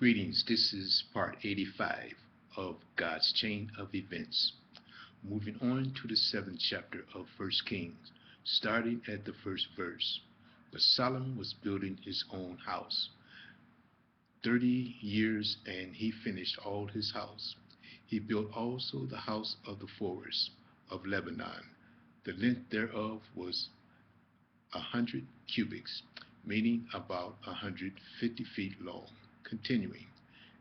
Greetings, this is part 85 of God's Chain of Events. Moving on to the 7th chapter of 1 Kings, starting at the first verse. But Solomon was building his own house 30 years, and he finished all his house. He built also the house of the forest of Lebanon. The length thereof was 100 cubits, meaning about 150 feet long, continuing.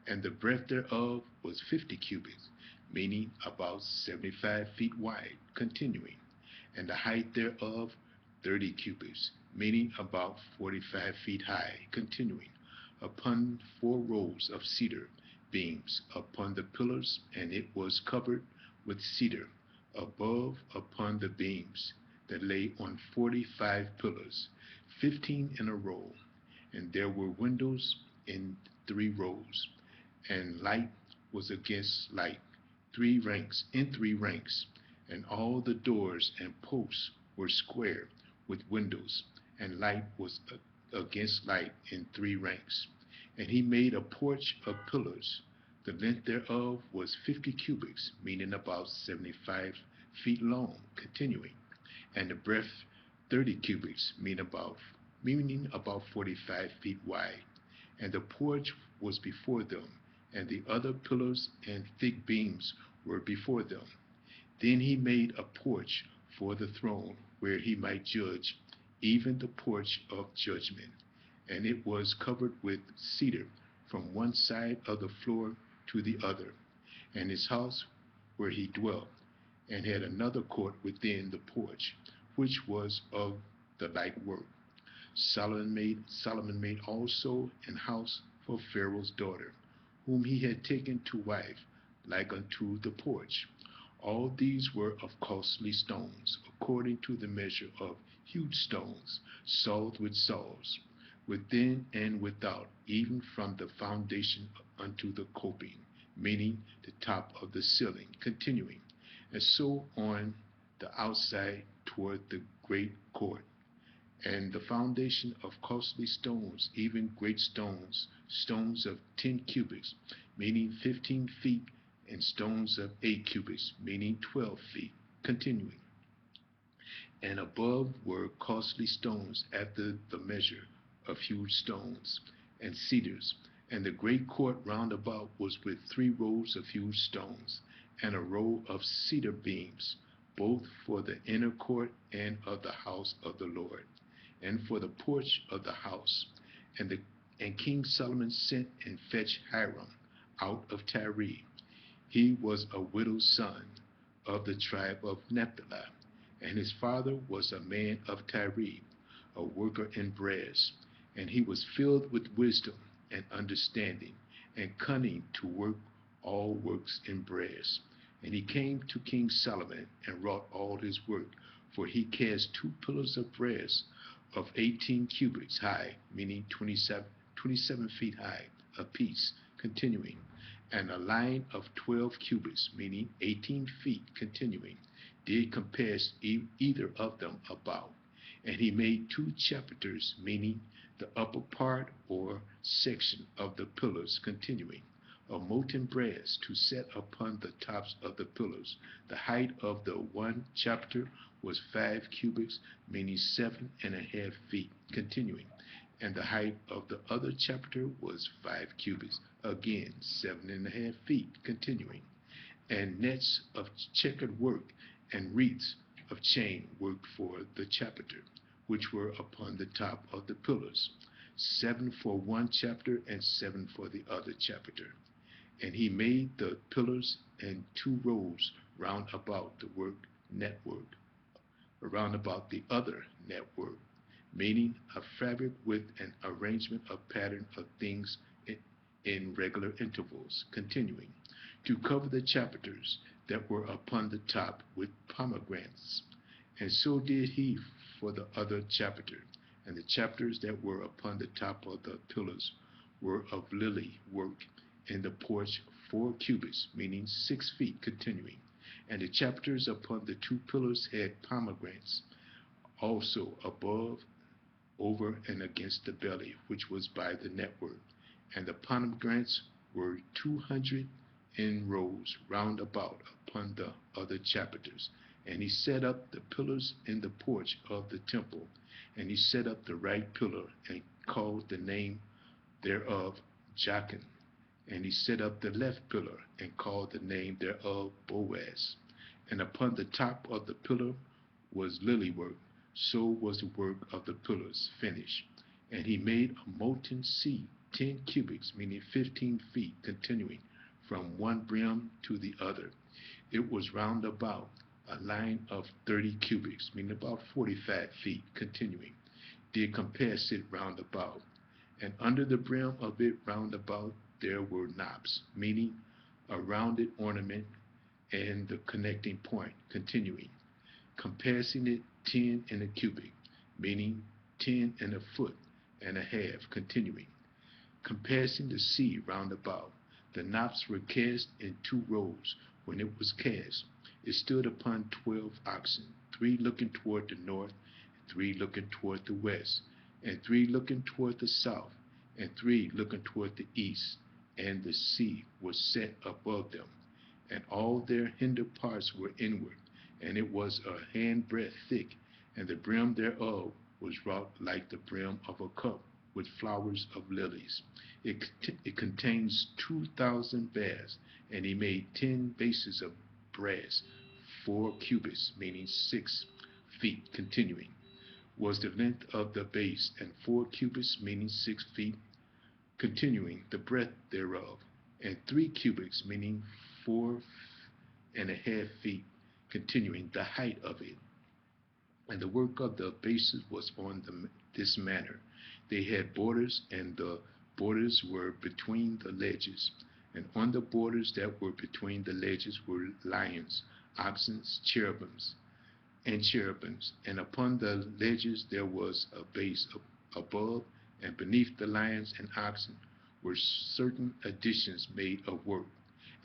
And the breadth thereof was 50 cubits, meaning about 75 feet wide, continuing. And the height thereof 30 cubits, meaning about 45 feet high, continuing. Upon 4 rows of cedar beams upon the pillars, and it was covered with cedar above upon the beams that lay on 45 pillars, 15 in a row. And there were windows in 3 rows, and light was against light, 3 ranks in 3 ranks. And all the doors and posts were square with windows, and light was against light in 3 ranks. And he made a porch of pillars. The length thereof was 50 cubits, meaning about 75 feet long, continuing. And the breadth 30 cubits, meaning about 45 feet wide. And the porch was before them, and the other pillars and thick beams were before them. Then he made a porch for the throne, where he might judge, even the porch of judgment. And it was covered with cedar from one side of the floor to the other. And his house where he dwelt, and had another court within the porch, which was of the like work. Solomon made also an house for Pharaoh's daughter, whom he had taken to wife, like unto the porch. All these were of costly stones, according to the measure of hewed stones, sawed with saws, within and without, even from the foundation unto the coping, meaning the top of the ceiling, continuing. And so on the outside toward the great court. And the foundation of costly stones, even great stones, stones of 10 cubits, meaning 15 feet, and stones of 8 cubits, meaning 12 feet, continuing. And above were costly stones after the measure of huge stones, and cedars. And the great court round about was with 3 rows of huge stones, and a row of cedar beams, both for the inner court and of the house of the Lord, and for the porch of the house. And King Solomon sent and fetched Hiram out of Tyre. He was a widow's son of the tribe of Naphtali, and his father was a man of Tyre, a worker in brass. And he was filled with wisdom and understanding, and cunning to work all works in brass. And he came to King Solomon and wrought all his work, for he cast 2 pillars of brass of 18 cubits high, meaning 27 feet high, apiece, continuing, and a line of 12 cubits, meaning 18 feet, continuing, did compass either of them about. And he made 2 chapiters, meaning the upper part or section of the pillars, continuing, of molten brass, to set upon the tops of the pillars. The height of the 1 chapiter was 5 cubits, meaning 7.5 feet, continuing. And the height of the other chapiter was 5 cubits, again 7.5 feet, continuing. And nets of checkered work and wreaths of chain work for the chapiter, which were upon the top of the pillars, 7 for 1 chapiter and 7 for the other chapiter. And he made the pillars and 2 rows round about the network, around about the other network, meaning a fabric with an arrangement of pattern of things in regular intervals, continuing, to cover the chapiters that were upon the top with pomegranates. And so did he for the other chapiter. And the chapiters that were upon the top of the pillars were of lily work, in the porch 4 cubits, meaning 6 feet, continuing. And the chapiters upon the 2 pillars had pomegranates also above, over, and against the belly, which was by the network. And the pomegranates were 200 in rows round about upon the other chapiters. And he set up the pillars in the porch of the temple. And he set up the right pillar and called the name thereof Jachin. And he set up the left pillar and called the name thereof Boaz. And upon the top of the pillar was lily work. So was the work of the pillars finished. And he made a molten sea, 10 cubits, meaning 15 feet, continuing from one brim to the other. It was round about a line of 30 cubits, meaning about 45 feet, continuing. Did compass it round about. And under the brim of it round about there were knobs, meaning a rounded ornament and the connecting point, continuing. Compassing it 10 in a cubit, meaning 10 in a foot and a half, continuing. Compassing the sea round about, the knops were cast in 2 rows. When it was cast, it stood upon 12 oxen, 3 looking toward the north, 3 looking toward the west, and 3 looking toward the south, and 3 looking toward the east. And the sea was set above them, and all their hinder parts were inward, and it was a handbreadth thick, and the brim thereof was wrought like the brim of a cup with flowers of lilies. It contains 2,000 baths, and he made 10 bases of brass, 4 cubits, meaning 6 feet, continuing, was the length of the base, and 4 cubits, meaning 6 feet, continuing the breadth thereof, and 3 cubits, meaning 4.5 feet, continuing the height of it. And the work of the bases was on this manner. They had borders, and the borders were between the ledges. And on the borders that were between the ledges were lions, oxen, cherubims, and upon the ledges there was a base above, and beneath the lions and oxen were certain additions made of work.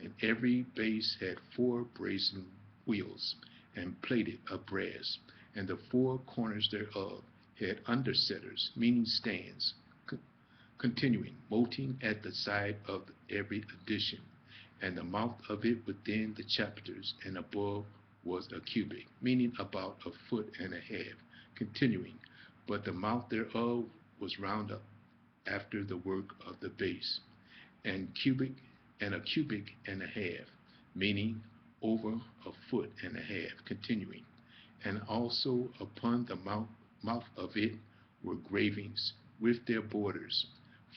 And every base had 4 brazen wheels, and plated of brass, and the 4 corners thereof had undersetters, meaning stands, continuing, molting at the side of every addition, and the mouth of it within the chapiters and above was a cubit, meaning about a foot and a half, continuing, but the mouth thereof was round up after the work of the base, and a cubit and a half, meaning over a foot and a half, continuing. And also upon the mouth of it were gravings with their borders,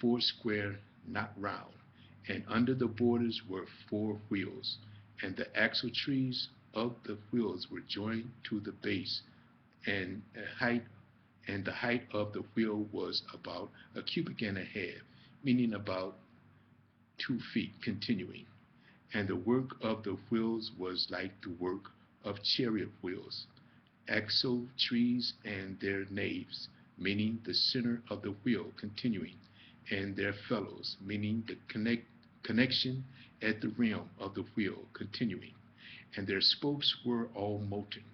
4 square, not round, and under the borders were 4 wheels, and the axle trees of the wheels were joined to the base, and the height of the wheel was about a cubit and a half, meaning about 2 feet, continuing. And the work of the wheels was like the work of chariot wheels, axle trees and their naves, meaning the center of the wheel, continuing, and their fellows, meaning the connection at the rim of the wheel, continuing. And their spokes were all molten,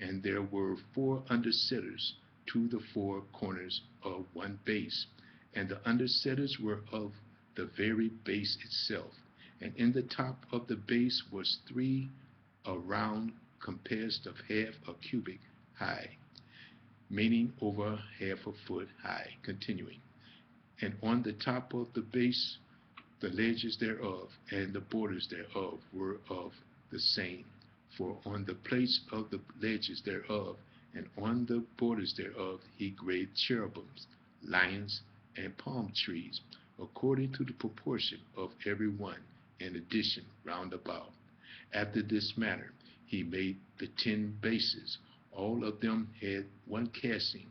and there were 4 undersetters to the 4 corners of one base, and the undersetters were of the very base itself. And in the top of the base was 3 around, compassed of half a cubit high, meaning over half a foot high, continuing. And on the top of the base, the ledges thereof and the borders thereof were of the same. For on the plates of the ledges thereof and on the borders thereof he graved cherubims, lions, and palm trees, according to the proportion of every one in addition round about. After this manner he made the 10 bases. All of them had 1 casting,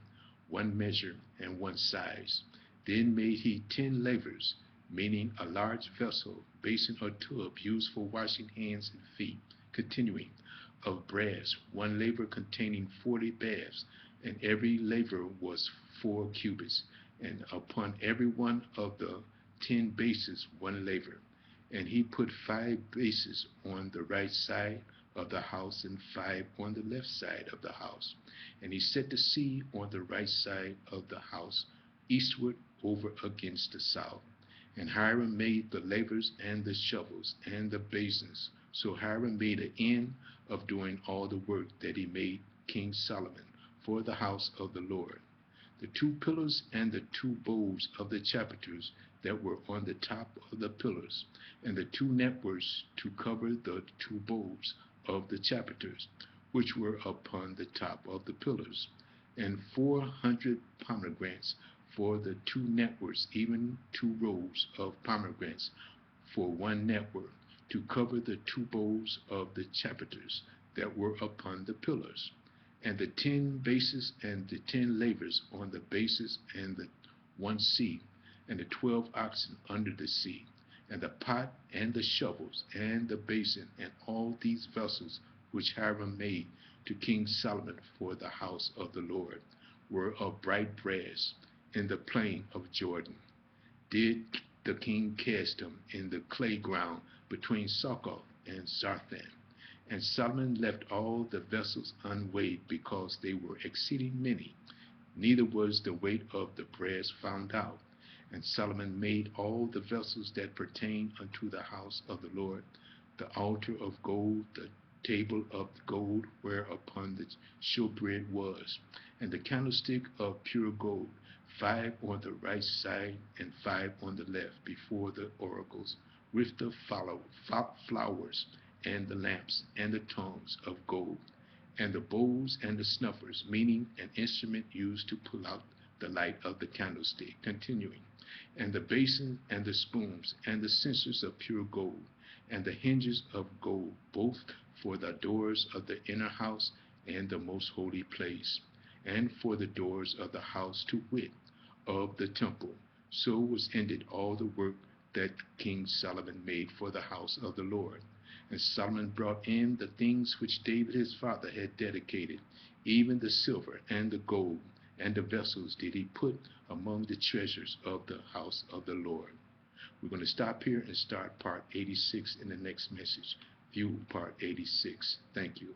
1 measure, and 1 size. Then made he 10 lavers, meaning a large vessel, basin or tub used for washing hands and feet, continuing, of brass, 1 laver containing 40 baths, and every laver was 4 cubits, and upon every one of the 10 bases 1 laver. And he put 5 bases on the right side of the house and 5 on the left side of the house. And he set the sea on the right side of the house, eastward over against the south. And Hiram made the lavers and the shovels and the basins. So Hiram made an end of doing all the work that he made King Solomon for the house of the Lord. The two pillars and the two bowls of the chapiters that were on the top of the pillars, and the two networks to cover the two bowls of the chapiters, which were upon the top of the pillars, and 400 pomegranates for the two networks, even 2 rows of pomegranates for one network, to cover the two bowls of the chapiters that were upon the pillars, and the 10 bases and the 10 lavers on the bases and the 1 seat, and the 12 oxen under the seat, and the pot and the shovels and the basin, and all these vessels which Hiram made to King Solomon for the house of the Lord were of bright brass in the plain of Jordan. Did the king cast them in the clay ground between Succoth and Zarthan. And Solomon left all the vessels unweighed, because they were exceeding many, neither was the weight of the brass found out. And Solomon made all the vessels that pertain unto the house of the Lord, the altar of gold, the table of gold whereupon the showbread was, and the candlestick of pure gold, 5 on the right side and 5 on the left before the oracles, with the flowers, and the lamps, and the tongues of gold, and the bowls and the snuffers, meaning an instrument used to pull out the light of the candlestick, continuing, and the basin and the spoons, and the censers of pure gold, and the hinges of gold, both for the doors of the inner house and the most holy place, and for the doors of the house, to wit, of the temple. So was ended all the work that King Solomon made for the house of the Lord. And Solomon brought in the things which David his father had dedicated, even the silver and the gold, and the vessels did he put among the treasures of the house of the Lord. We're going to stop here and start part 86 in the next message. View part 86. Thank you.